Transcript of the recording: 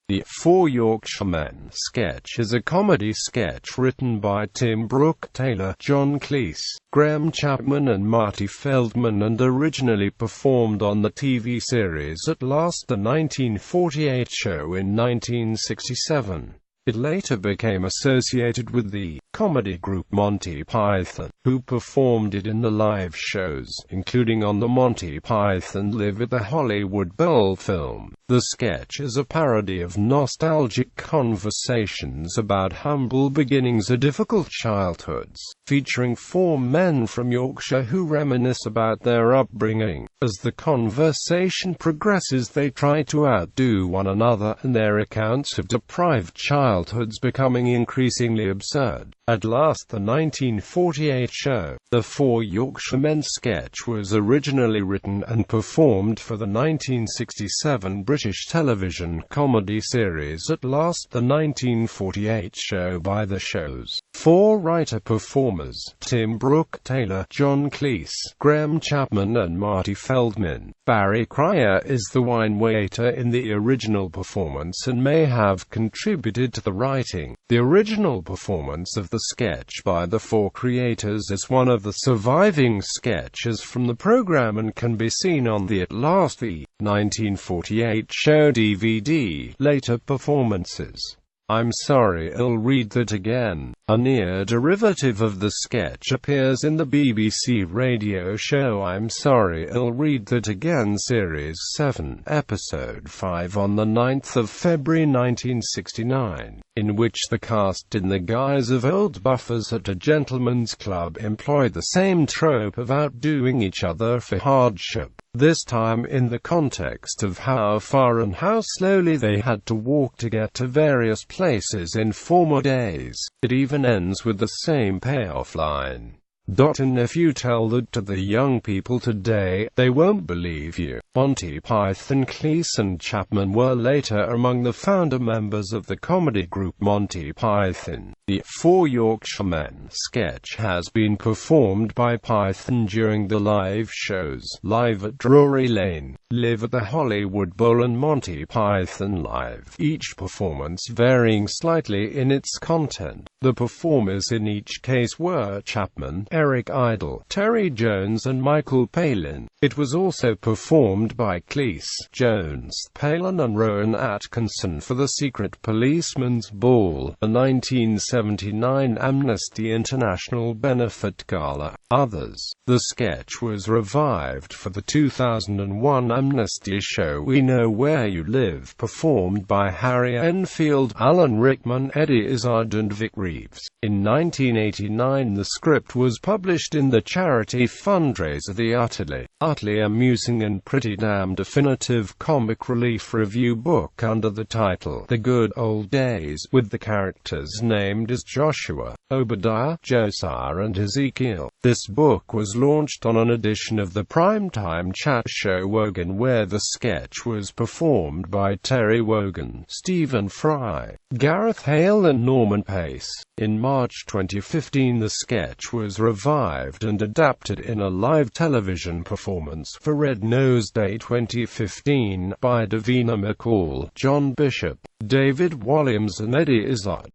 The Four Yorkshiremen sketch is a comedy sketch written by Tim Brooke-Taylor, John Cleese, Chapman and Marty Feldman and originally performed on the TV series At Last, the 1948 show in 1967. It later became associated with the comedy group Monty Python, who performed it in the live shows, including on the Monty Python Live at the Hollywood Bowl film. The sketch is a parody of nostalgic conversations about humble beginnings and difficult childhoods, featuring four men from Yorkshire who reminisce about their upbringing. As the conversation progresses, they try to outdo one another, and their accounts of deprived childhoods becoming increasingly absurd. At Last, the 1948 show, the Four Yorkshiremen sketch was originally written and performed for the 1967 British television comedy series At Last, the 1948 show by the show's four writer-performers, Tim Brooke-Taylor, John Cleese, Chapman and Marty Feldman. Barry Cryer is the wine waiter in the original performance and may have contributed to the writing. The original performance of the sketch by the four creators is one of the surviving sketches from the program and can be seen on the At Last, the 1948 show DVD. Later performances. I'm Sorry, I'll Read That Again, a near derivative of the sketch, appears in the BBC radio show I'm Sorry, I'll Read That Again Series 7, Episode 5 on the 9th of February 1969, in which the cast, in the guise of old buffers at a gentleman's club, employ the same trope of outdoing each other for hardship, this time in the context of how far and how slowly they had to walk to get to various places in former days. It even ends with the same payoff line. And if you tell that to the young people today, they won't believe you. Monty Python. Cleese and Chapman were later among the founder members of the comedy group Monty Python. The Four Yorkshiremen sketch has been performed by Python during the live shows Live at Drury Lane, Live at the Hollywood Bowl and Monty Python Live, each performance varying slightly in its content. The performers in each case were Chapman, Eric Idle, Terry Jones and Michael Palin. It was also performed by Cleese, Jones, Palin and Rowan Atkinson for the Secret Policeman's Ball, the 1979 Amnesty International Benefit Gala. Others. The sketch was revived for the 2001 Amnesty show We Know Where You Live, performed by Harry Enfield, Alan Rickman, Eddie Izzard and Vic Reeves. In 1989 the script was published in the charity fundraiser The Utterly Amusing and Pretty Damn Definitive Comic Relief Review book under the title The Good Old Days, with the characters named as Joshua, Obadiah, Josiah and Ezekiel. This book was launched on an edition of the primetime chat show Wogan, where the sketch was performed by Terry Wogan, Stephen Fry, Gareth Hale and Norman Pace. In March 2015 the sketch was revived and adapted in a live television performance for Red Nose Day 2015 by Davina McCall, John Bishop, David Walliams and Eddie Izzard.